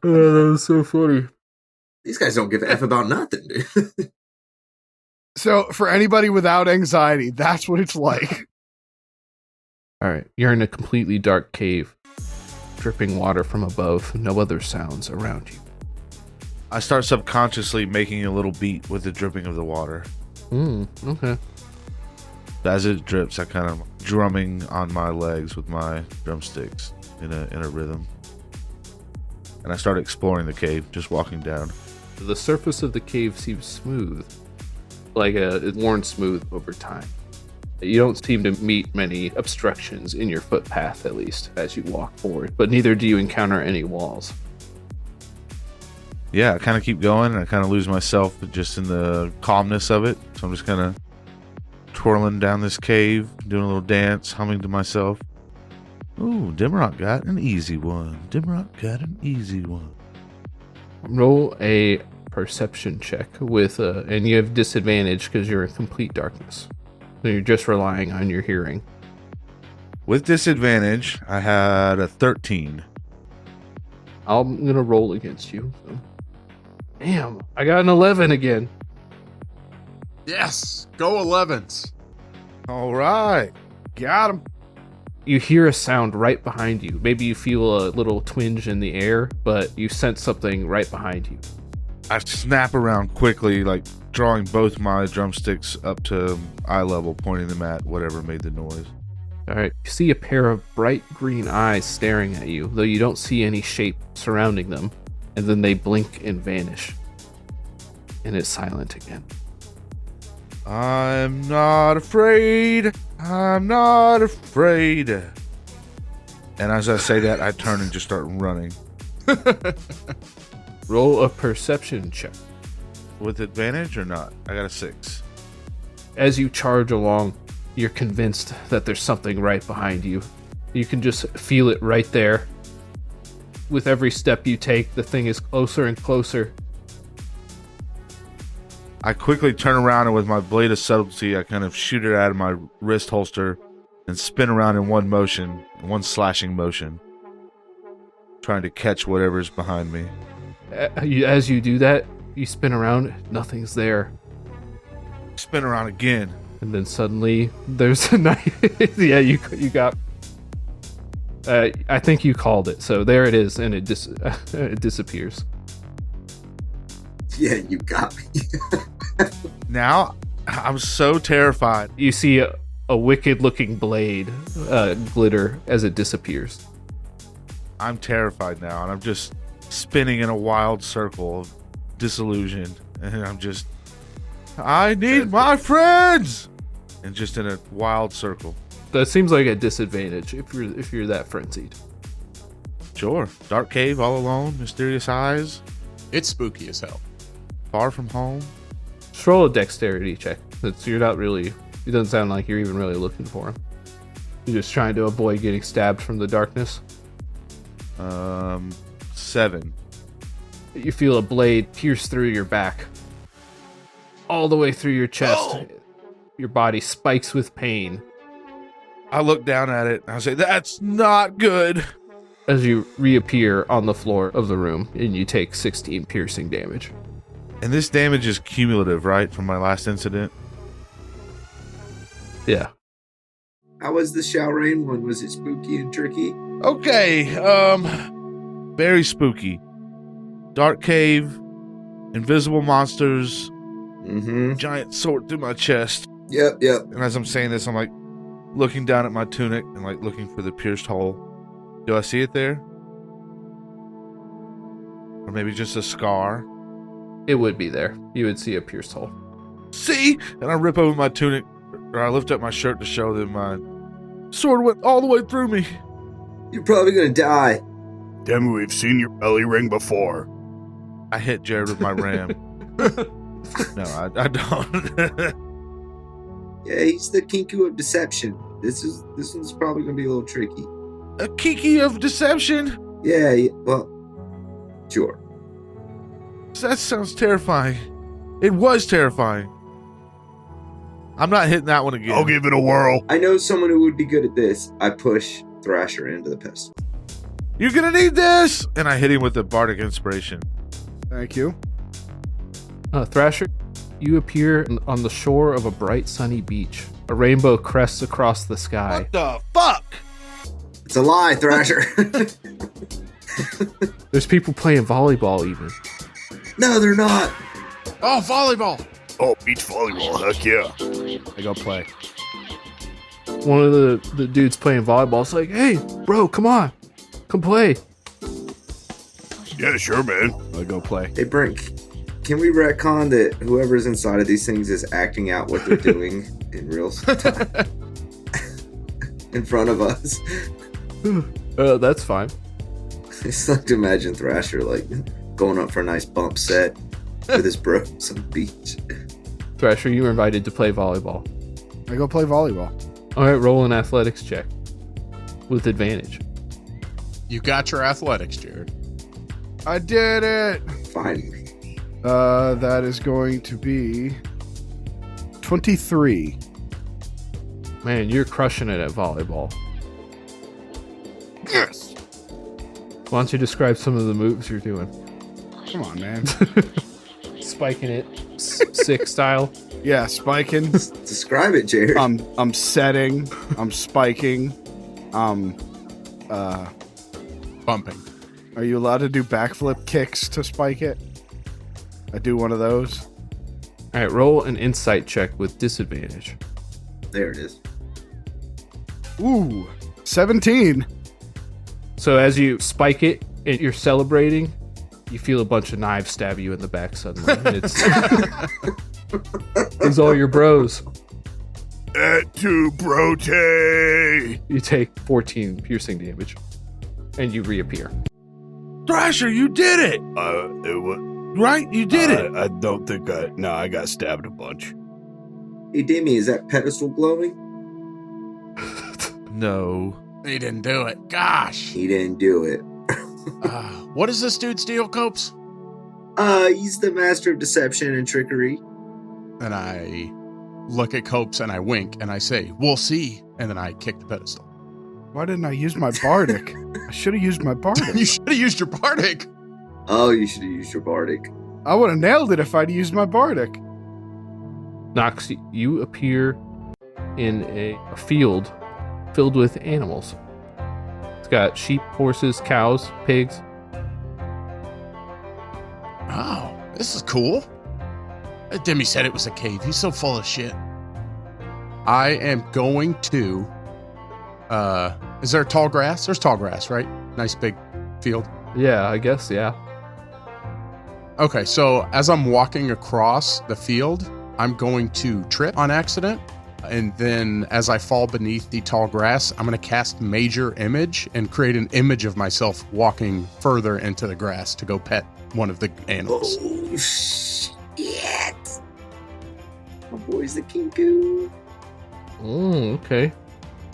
Oh, that was so funny. These guys don't give a F about nothing, dude. So for anybody without anxiety, that's what it's like. All right, you're in a completely dark cave, dripping water from above, no other sounds around you. I start subconsciously making a little beat with the dripping of the water. Okay. As it drips, I kind of drumming on my legs with my drumsticks in a rhythm. And I start exploring the cave, just walking down. The surface of the cave seems smooth, like it's worn smooth over time. You don't seem to meet many obstructions in your footpath, at least, as you walk forward, but neither do you encounter any walls. Yeah, I kind of keep going, and I kind of lose myself just in the calmness of it. So I'm just kind of twirling down this cave, doing a little dance, humming to myself. Ooh, Dimrock got an easy one. Dimrock got an easy one. Roll a perception check with, and you have disadvantage because you're in complete darkness. So you're just relying on your hearing. With disadvantage, I had a 13. I'm going to roll against you. So. Damn, I got an 11 again. Yes, go 11s. All right. Got him. You hear a sound right behind you. Maybe you feel a little twinge in the air, but you sense something right behind you. I snap around quickly, like drawing both my drumsticks up to eye level, pointing them at whatever made the noise. All right, you see a pair of bright green eyes staring at you, though you don't see any shape surrounding them, and then they blink and vanish. And it's silent again. I'm not afraid. I'm not afraid. And as I say that, I turn and just start running. Roll a perception check. With advantage or not? I got a 6. As you charge along, you're convinced that there's something right behind you. You can just feel it right there. With every step you take, the thing is closer and closer. I quickly turn around and with my blade of subtlety, I kind of shoot it out of my wrist holster and spin around in one slashing motion, trying to catch whatever's behind me. As you do that, you spin around, nothing's there. Spin around again. And then suddenly, there's a knife. Yeah, you got... I think you called it. So there it is, and it disappears. Yeah, you got me. Now, I'm so terrified. You see a wicked-looking blade glitter as it disappears. I'm terrified now, and I'm just spinning in a wild circle of disillusion. And I'm just, I need my friends! And just in a wild circle. That seems like a disadvantage if you're that frenzied. Sure. Dark cave, all alone, mysterious eyes, It's spooky as hell. far from home. Just roll a dexterity check. You're not really... It doesn't sound like you're even really looking for him. You're just trying to avoid getting stabbed from the darkness. 7. You feel a blade pierce through your back. All the way through your chest. Oh! Your body spikes with pain. I look down at it and I say, that's not good. As you reappear on the floor of the room, and you take 16 piercing damage. And this damage is cumulative, right, from my last incident? Yeah. How was the Shaolin one? Was it spooky and tricky? Okay, very spooky. Dark cave, invisible monsters, Mm-hmm. giant sword through my chest. Yep. And as I'm saying this, I'm like looking down at my tunic and like looking for the pierced hole. Do I see it there? Or maybe just a scar? It would be there. You would see a pierced hole. See? And I rip open my tunic, or I lift up my shirt to show them my sword went all the way through me. You're probably gonna die. Damn, we've seen your belly ring before. I hit Jared with my ram. No, I don't. Yeah, he's the Kinku of deception. This one's probably gonna be a little tricky. A kiki of deception? Yeah, well, sure. That sounds terrifying. It was terrifying. I'm not hitting that one again. I'll give it a whirl. I know someone who would be good at this. I push Thrasher into the pistol. You're gonna need this! And I hit him with the bardic inspiration. Thank you. Thrasher, you appear on the shore of a bright sunny beach. A rainbow crests across the sky. What the fuck? It's a lie, Thrasher. There's people playing volleyball even. No, they're not. Oh, volleyball! Oh, beach volleyball, heck yeah. I go play. One of the dudes playing volleyball is like, hey, bro, come on. Come play. Yeah, sure, man. I go play. Hey, Brink, can we retcon that whoever's inside of these things is acting out what they're doing in real time in front of us? That's fine. It's like to imagine Thrasher like going up for a nice bump set with his bros on the beach. Thrasher, you were invited to play volleyball. I go play volleyball. All right, roll an athletics check with advantage. You got your athletics, Jared. I did it. Finally. That is going to be 23. Man, you're crushing it at volleyball. Yes. Why don't you describe some of the moves you're doing? Come on, man. Spiking it, sick style. Yeah, spiking. Describe it, Jared. I'm setting. I'm spiking. Bumping. Are you allowed to do backflip kicks to spike it? I do one of those. All right, roll an insight check with disadvantage. There it is. Ooh, 17. So as you spike it and you're celebrating, you feel a bunch of knives stab you in the back suddenly. And it's all your bros. Et tu, brote. You take 14 piercing damage, and you reappear. Thrasher, you did it! It was. Right? You did it! I don't think I got stabbed a bunch. Hey, Demi, is that pedestal glowing? No. He didn't do it. Gosh. He didn't do it. What is this dude's deal, Copes? He's the master of deception and trickery. And I look at Copes and I wink and I say, "We'll see." And then I kick the pedestal. Why didn't I use my bardic? I should have used my bardic. You should have used your bardic. Oh, you should have used your bardic. I would have nailed it if I'd used my bardic. Nox, you appear in a field filled with animals. It's got sheep, horses, cows, pigs. Oh, this is cool. Demi said it was a cave. He's so full of shit. I am going to... is there tall grass? There's tall grass, right? Nice big field. Yeah, I guess, yeah. Okay, so as I'm walking across the field, I'm going to trip on accident. And then as I fall beneath the tall grass, I'm going to cast Major Image and create an image of myself walking further into the grass to go pet one of the animals. Oh, shit. My boy's the Kinku. Okay.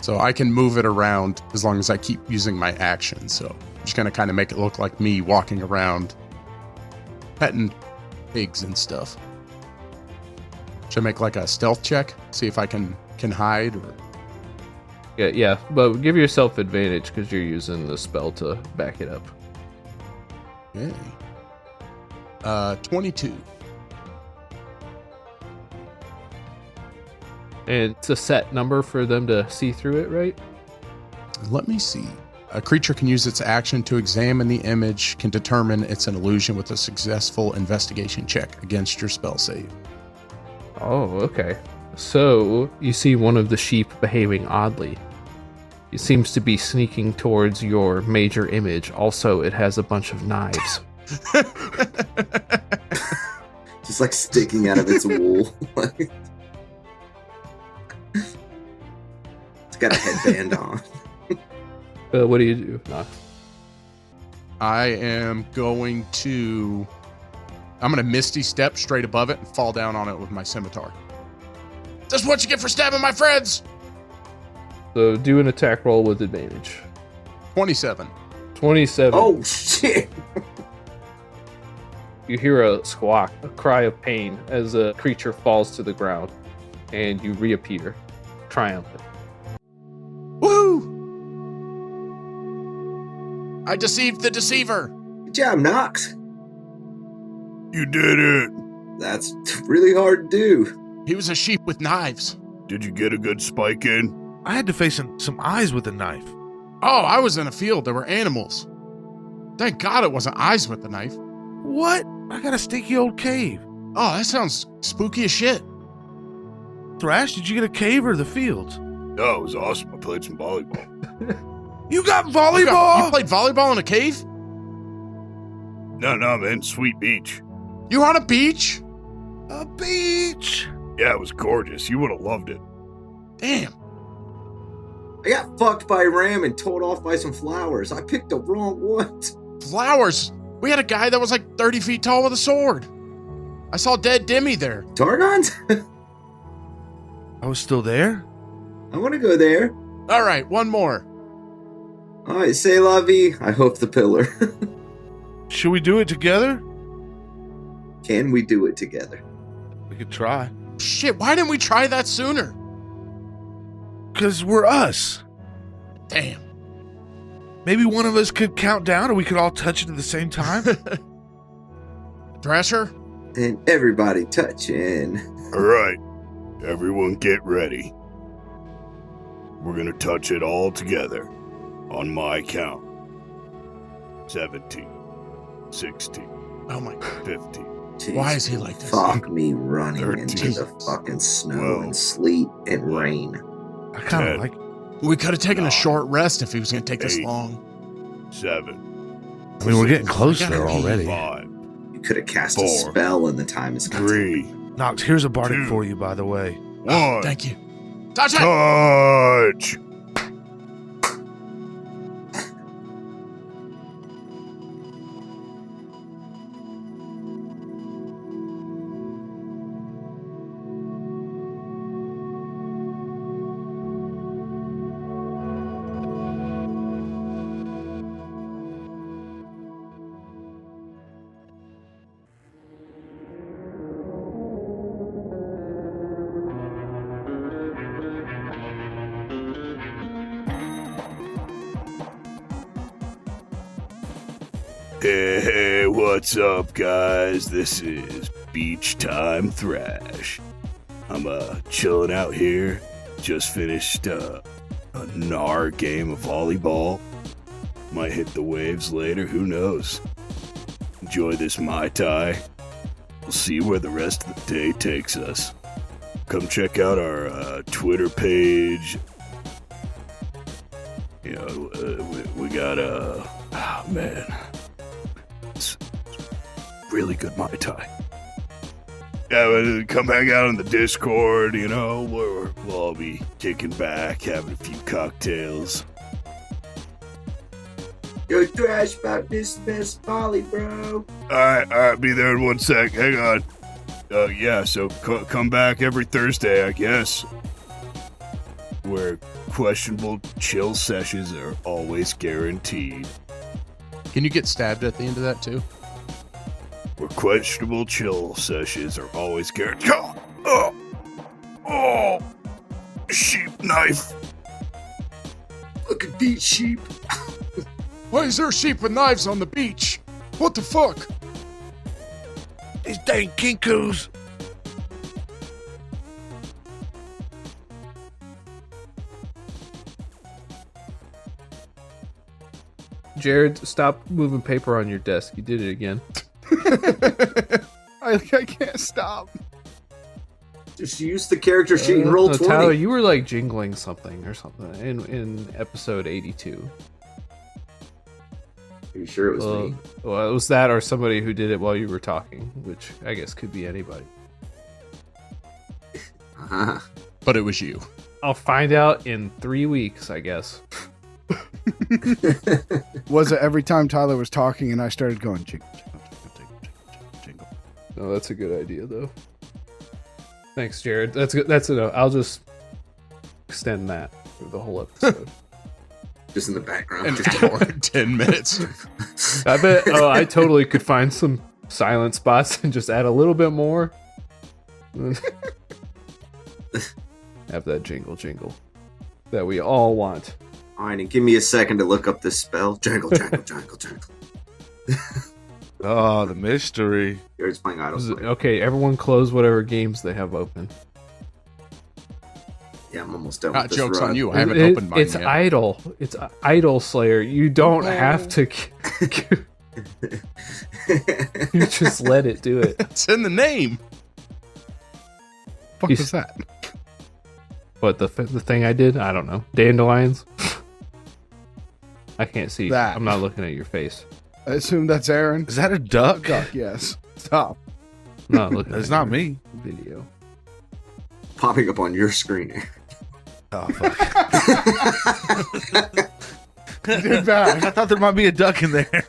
So I can move it around as long as I keep using my action. So I'm just going to kind of make it look like me walking around petting pigs and stuff. Should I make like a stealth check? See if I can hide? Or... Yeah, but give yourself advantage because you're using the spell to back it up. Okay. 22. And it's a set number for them to see through it, right? Let me see. A creature can use its action to examine the image, can determine it's an illusion with a successful investigation check against your spell save. Oh, okay. So you see one of the sheep behaving oddly. It seems to be sneaking towards your major image. Also, it has a bunch of knives. Just like sticking out of its wool. It's got a headband on. What do you do, Nox? I am going to Misty Step straight above it and fall down on it with my scimitar. That's what you get for stabbing my friends! So do an attack roll with advantage. 27. 27. Oh, shit. You hear a squawk, a cry of pain as a creature falls to the ground, and you reappear, triumphant. Woo! I deceived the deceiver! Good job, Nox. You did it. That's really hard to do. He was a sheep with knives. Did you get a good spike in? I had to face some eyes with a knife. Oh, I was in a field. There were animals. Thank God it wasn't eyes with the knife. What? I got a stinky old cave. Oh, that sounds spooky as shit. Thrash, did you get a cave or the fields? Oh, it was awesome. I played some volleyball. You got volleyball? You played volleyball in a cave? No, man. Sweet beach. You were on a beach? A beach. Yeah, it was gorgeous. You would have loved it. Damn. I got fucked by a ram and told off by some flowers. I picked the wrong ones. Flowers. We had a guy that was like 30 feet tall with a sword. I saw dead Demi there. Targons? I was still there? I want to go there. All right, one more. All right, say la vie. I hope the pillar. Should we do it together? Can we do it together? We could try. Shit, why didn't we try that sooner? Because we're us. Damn. Maybe one of us could count down and we could all touch it at the same time. Thrasher? And everybody touching. All right. Everyone get ready. We're going to touch it all together on my count. 17, 16, Oh my God. 15. Jeez, Why is he like this? Fuck me running 13, into the fucking snow 12, and sleet and rain. I kind 10, of like We could have taken a 9, short rest if he was going to take this 8. long. 7. I mean, we're getting closer gotta pee. already. 5. You could have cast 4, a spell in the time it's gonna 3. Nox, here's a bardic 2. for you, by the way. 1. Thank you. Touch it! Touch! Hey, what's up, guys? This is Beach Time Thrash. I'm chilling out here. Just finished a gnar game of volleyball. Might hit the waves later, who knows? Enjoy this Mai Tai. We'll see where the rest of the day takes us. Come check out our Twitter page. You know, we got oh man, it's really good Mai Tai. Yeah, come hang out in the Discord. You know, we'll all be kicking back, having a few cocktails. Yo, Thrash about this best volley, bro. All right, be there in 1 sec. Hang on. Yeah, so come back every Thursday, I guess. Where questionable chill sessions are always guaranteed. Can you get stabbed at the end of that too? Where questionable chill sessions are always guaranteed. Oh, sheep knife. Look at these sheep. Why is there sheep with knives on the beach? What the fuck? These dang kinkus. Jared, stop moving paper on your desk. You did it again. I can't stop. Just use the character sheet and roll 20. Tyler, you were like jingling something or something in episode 82. Are you sure it was me? Well, it was that or somebody who did it while you were talking, which I guess could be anybody. Uh-huh. But it was you. I'll find out in 3 weeks, I guess. Was it every time Tyler was talking and I started going jingle, jingle, jingle, jingle, jingle, jingle? No, that's a good idea, though. Thanks, Jared. That's good. That's enough. I'll just extend that for the whole episode. Just in the background. An hour and 10 minutes. I bet. Oh, I totally could find some silent spots and just add a little bit more. Have that jingle that we all want. All right, and give me a second to look up this spell. Jangle, jangle, jangle, jangle. Oh, the mystery. You're just playing Idle Slayer. Okay, everyone close whatever games they have open. Yeah, I'm almost done Not with this jokes run. on you. I haven't opened mine It's yet. idle. It's Idle Slayer. You don't have to. You just let it do it. It's in the name. Fuck was that? What, the thing I did? I don't know. Dandelions? I can't see. That. I'm not looking at your face. I assume that's Aaron. Is that a duck? Duck, yes. Stop. I'm not looking It's at not your me. video. Popping up on your screen. Oh, fuck. You did bad. I thought there might be a duck in there.